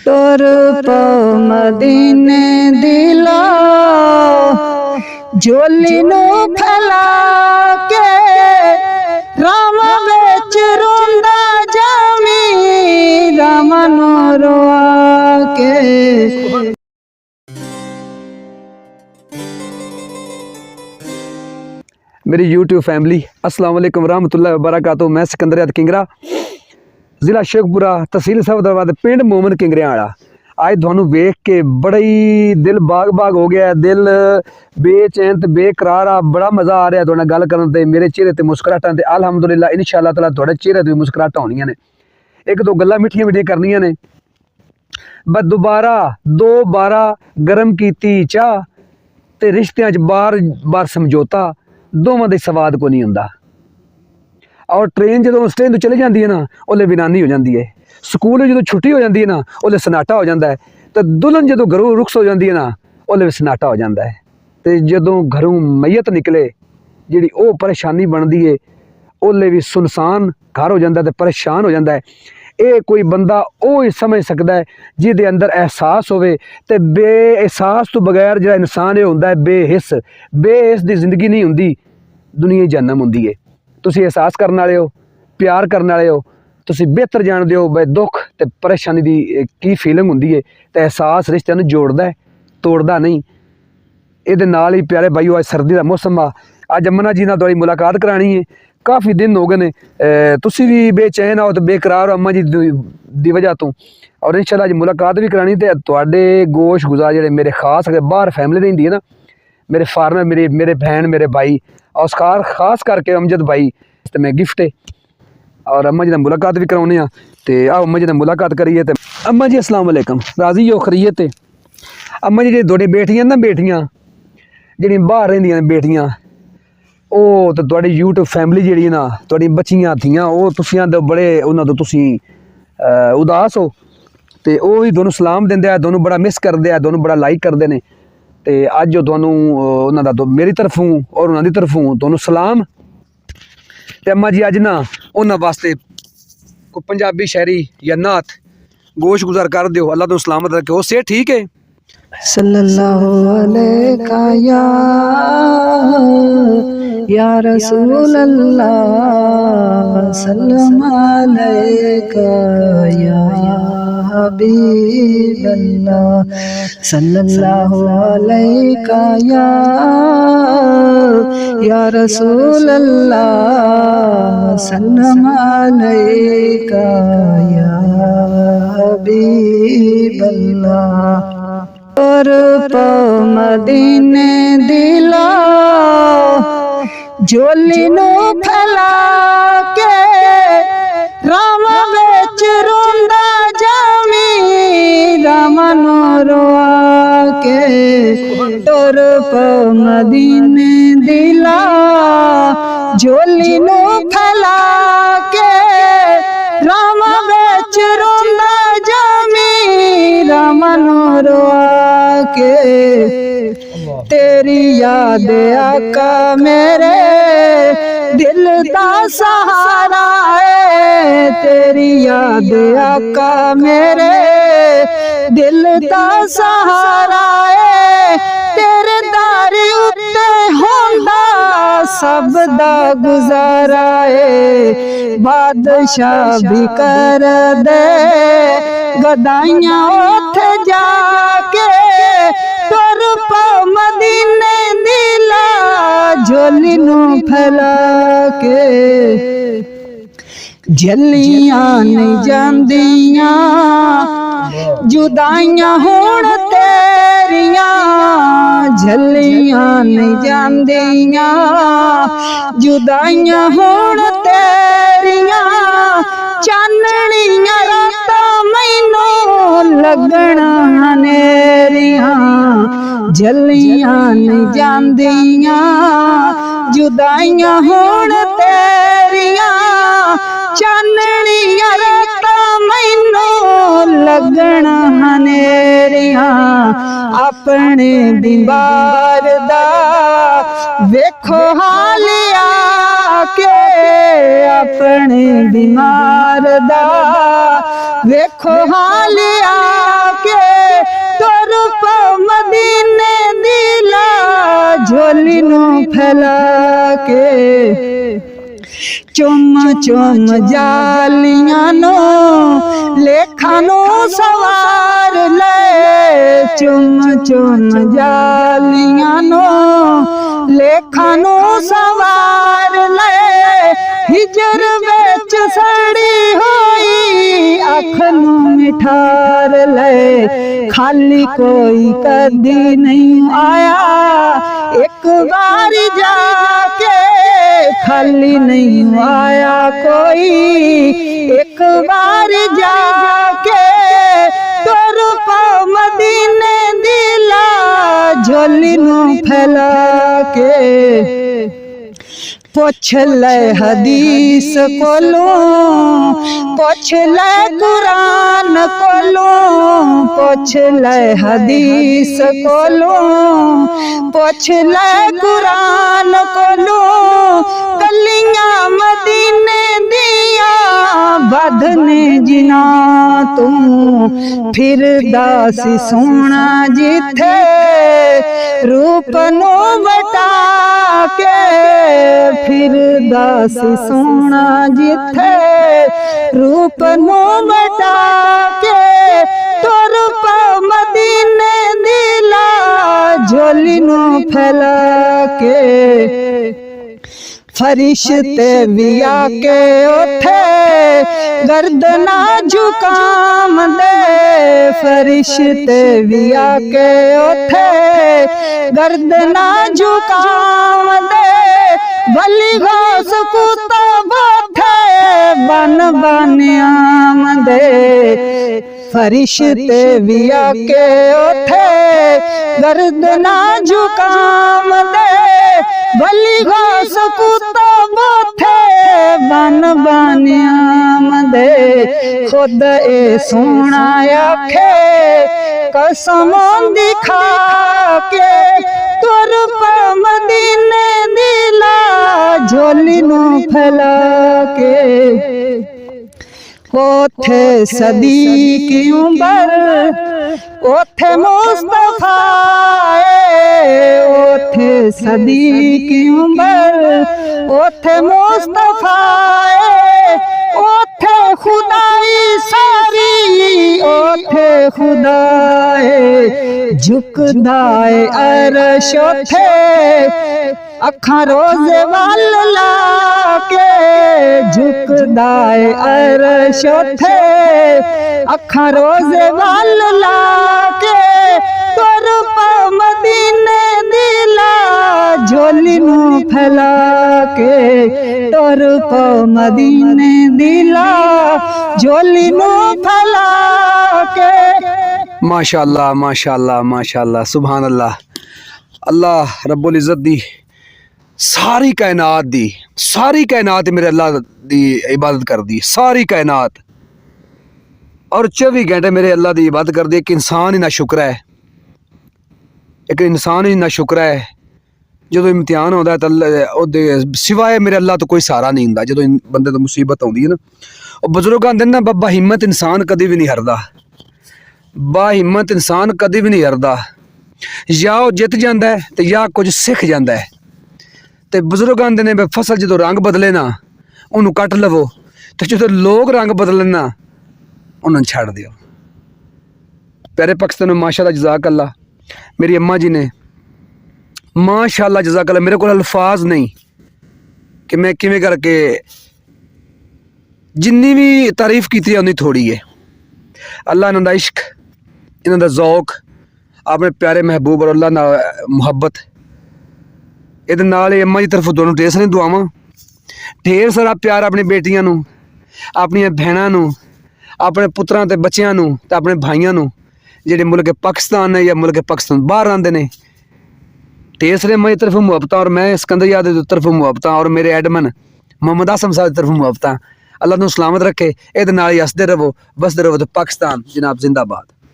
तुर पो मदीने दिला झोली नू फैला के राम बेच रोंदा जामी राम नू रोआ के। मेरी YouTube फैमिली अस्सलाम वालेकुम रहमतुल्लाहि व बरकातहू। मैं सिकंदर अहमद किंगरा, जिला शेखपुरा, तहसील सफदराबाद, पिंड मोमन किंगरिया वाला। आज थानू वेख के बड़ा ही दिल बाग बाग हो गया, दिल बेचैन ते बेकरार आ। बड़ा मज़ा आ रहा थोड़े गल करन ते, मेरे चेहरे ते मुस्कुराहटां ते अलहमदुलिल्लाह इंशाअल्लाह ताला थोड़े चेहरे ते मुस्कुराहटां होनियां ने। एक दो गल्लां मिठियां मिठियां करनियां ने, बस दो बारा गर्म कीती चाह ते रिश्तियां च बार बार समझौता दोवां दे स्वाद को नहीं हुंदा। और ट्रेन जो स्टेशन तो चली जाती है ना, उसले वीरानी हो जाती है। स्कूल जो छुट्टी हो जाती है ना, उसले सन्नाटा हो जाता है। तो दुल्हन जो घरों रुखस हो जाती है ना, उसले भी सन्नाटा हो जाता है। तो जो घरों मैयत निकले जी वो परेशानी बनती है, उसले भी सुनसान घर हो जाता है, परेशान हो जाता है। ये कोई बंदा वो ही समझ सकता है जिदे अंदर एहसास होवे। ते बेएहसास तो बगैर जो इंसान ये होंदा है बेहिस की जिंदगी नहीं होंदी, दुनिया जन्म होंदी है। तुसी एहसास करने वाले हो, प्यार करने वाले हो, तुसी बेहतर जानते हो भाई दुख ते परेशानी की की फीलिंग होंदी है। तो एहसास रिश्ते नूं जोड़दा है, तोड़दा नहीं। ये नाल ही प्यारे भाईओ, अज सर्दी का मौसम आ, अज अमना जी नाल तुहाडी मुलाकात करानी है। काफ़ी दिन हो गए ने, तुसी भी बेचैन आओ तो बेकरार हो अम्मा जी दी वजह तो। और इंशाअल्लाह अज मुलाकात भी करानी। तो तुहाडे गोश गुजार जिहड़े मेरे खास बाहर फैमिली रहिंदी है ना, मेरे फार्मर, मेरे बहन, मेरे भाई, और खास करके अमजद भाई, तो मैं गिफ्ट है। और अम्मा जी ने मुलाकात भी कराने। तो आओ अम्मा जी ने मुलाकात करिए। तो अम्मा जी अस्सलाम वालेकुम, राजी हो खरीयत? अम्मा जी जी बेटियां ना, बेटियां जी बाहर रहिंदियां बेटियां, वो तो तुहाडी यूट्यूब फैमिली जी ना, तुहाडी बच्चियां थियां, वो तुसी आंदे बड़े उन्हां तो तुसी उदास हो। तो वो भी दोनों सलाम देंदे आ, दोनों बड़ा मिस करते हैं, दोनों बड़ा लाइक करते हैं। तो अज जो तुहानू उन्हां दा मेरी तरफों और उन्हां दी तरफों दोनों सलाम। तो अम्मा जी अज ना उन्हां वास्ते कोई पंजाबी शायरी या नात गोश गुजार कर दिओ। अल्लाह तो सलामत रखे। वो से ठीक है? सल्लल्लाहु अलैका या रसूल अल्लाह, सल्लम अलैका या हबीब अल्लाह, सल्लल्लाहु अलैका या रसूल अल्लाह, सल्लम अलैका या हबीब अल्लाह। तुर पो मदीने दिला झोली नू फैला के राम बेच रोंदा जामी राम नू रोआ के। तुर पो मदीने दिला झोली नू फैला के राम बेच रोंदा जामी राम नू रोआ के। तेरी याद आका मेरे दिल दा सहारा है, तेरी याद आका मेरे दिल दा सहारा है। तेरे दार उत्ते होंदा सब दा गुजारा है। बादशाह भी कर दे गदाइयां उठ जाके, तुर पो मदीने दिला झोली नू फैला के। झल्लियां नहीं जांदियां जुदाइयां हुण तेरियां, झल्लियां नहीं जांदियां जुदाइयां हुण तेरियां। चाननियां रातां मैनू लगना हनेरियां, झल्लियां नहीं जांदियां जुदाइयां हुण तेरियां। चाननियां रातां मैनू लगना हनेरियां। अपने दीवार दा वेखो हालिया के, अपने बीमार दा वेखो हालिया चुम जालियां नो लेखा नो सवार ले चुम चुम जालियां नो लेखा नो सवार ले हिजर बेच सड़ी होई अख नू मिठार ले खाली कोई कदी नहीं आया एक बार जाके खाली नहीं आया कोई एक बार जाके तोर पाँव मदीने दिला झोली नू फैला के पुछ ले हदीस कोलो पुछ ले कुरान कोलो पुछ ले हदीस कोलो पुछ ले कुरान कोलो गलियां मदीने दिया बदने जिना तू फिर दासी सोना जिथे रूप नो बटा के फिर दासी सोना जिथे रूप नो बटा के तोर पाँव मदीने दिला झोली नो फैला के फरिश्ते भी आके उठे गर्दना झुकाम दे फरिश्ते भी आके उठे गर्दना झुकाम दे भली घास कुत्ता बैठे बन बन आम दे फरिश्ते भी आके उठे गर्दना झुकाम दे भली घास कुत्ता बैठे बन बन आम दे खुद ए सोना आखे कसम दिखा के तोर पाँव मदीने दिला झोली नू फैला के ओथे सदीक उमर ओथे मुस्तफा ओथे सदीक उमर ओथे मुस्तफा ओथे खुदाई सारी ओथे खुदाए झुकदाए अरश ओथे अखा रोजे वाल लाके झुकदाए अरश ओथे अखा रोजे वाल लाके तोर पाँव मदीने दिला झोली नू फैला के तोर पाँव मदीने दिला झोली नू फैला के माशाअल्लाह माशाअल्लाह माशाअल्लाह सुभान अल्लाह। अल्लाह रब्बुल इज़्ज़त दी सारी कायनात मेरे अल्लाह दी इबादत कर दी सारी कायनात और 24 घंटे मेरे अल्लाह दी इबादत कर दी। एक इंसान ही ना शुक्र है एक इंसान ही ना शुक्र है जो इम्तिहान होता है तो सिवाय मेरे अल्लाह तो कोई सहारा नहीं होंदा। जो बंदे तो मुसीबत आती है ना और बजुर्ग आते ना बा हिम्मत इंसान कभी भी नहीं हरदा बा हिम्मत इंसान कभी भी नहीं हरदा या वो जित जाता है तो या कुछ सीख जाता है। तो बजुर्ग आते ने फसल जो रंग बदले ना उन्होंने कट लवो तो जो लोग रंग बदले ना उन्होंने छड़ दियो। प्यारे पाकिस्तान में माशाअल्लाह जज़ाक अल्लाह मेरी अम्मा जी ने माशाअल्लाह जज़ाक अल्लाह मेरे को अल्फाज नहीं कि मैं किमें करके जिन्नी भी तारीफ की उन्नी थोड़ी है। अल्लाह इन्हों दा इश्क इन्हों दा ज़ौक अपने प्यारे महबूब और अल्लाह नाल मुहब्बत इहदे नाल अम्मा की तरफ दोनों ढेर सारी दुआवां ढेर सारा प्यार अपनी बेटियां नूं अपनी भैणां नूं अपने पुत्रां ते बच्चियां नूं ते अपने भाइयां नूं जिहड़े मुल्क पाकिस्तान ने या मुल्क पाकिस्तान बाहर रहंदे ने ढेर सारे अम्मा की तरफ मुहब्बत और मैं सिकंदरिया की तरफ मुहब्बत और मेरे एडमन मोहम्मद आसम साहब की तरफ मुहब्बत अल्लाह नूं सलामत रखे। इहदे नाल ही हसदे रहो बसदे रहो तो पाकिस्तान जनाब जिंदाबाद।